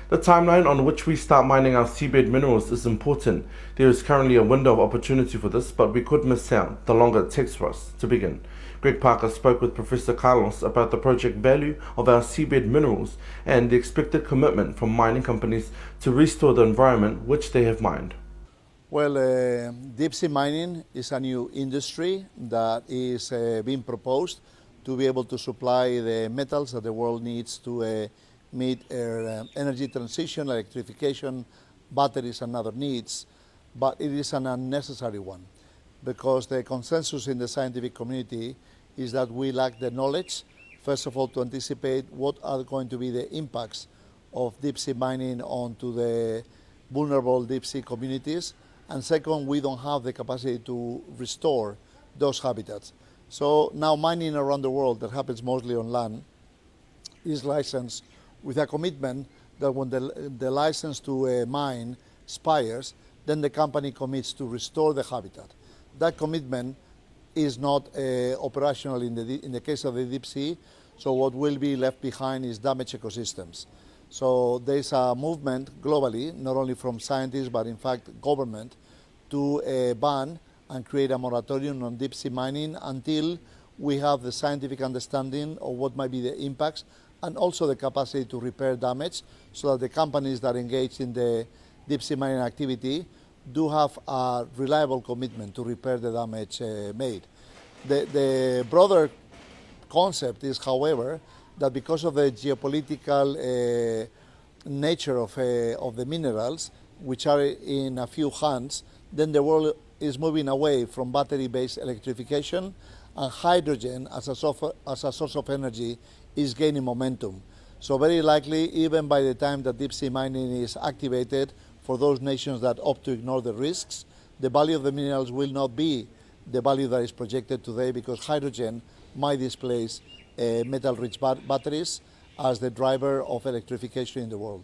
The timeline on which we start mining our seabed minerals is important. There is currently a window of opportunity for this, but we could miss out the longer it takes for us to begin. Greg Parker spoke with Professor Carlos about the project value of our seabed minerals and the expected commitment from mining companies to restore the environment which they have mined. Well, deep sea mining is a new industry that is being proposed to be able to supply the metals that the world needs to meet energy transition, electrification, batteries and other needs, but it is an unnecessary one because the consensus in the scientific community is that we lack the knowledge, first of all, to anticipate what are going to be the impacts of deep sea mining onto the vulnerable deep sea communities, and second, we don't have the capacity to restore those habitats. So now mining around the world that happens mostly on land is licensed with a commitment that when the license to mine expires, then the company commits to restore the habitat. That commitment is not operational in the case of the deep sea, so what will be left behind is damaged ecosystems. So there's a movement globally, not only from scientists, but in fact government, to ban and create a moratorium on deep sea mining until we have the scientific understanding of what might be the impacts and also the capacity to repair damage, so that the companies that engage in the deep sea mining activity do have a reliable commitment to repair the damage made. The broader concept is, however, that because of the geopolitical nature of the minerals, which are in a few hands, then the world is moving away from battery-based electrification, and hydrogen as a source of energy is gaining momentum. So very likely, even by the time that deep sea mining is activated, for those nations that opt to ignore the risks, the value of the minerals will not be the value that is projected today, because hydrogen might displace metal-rich batteries as the driver of electrification in the world.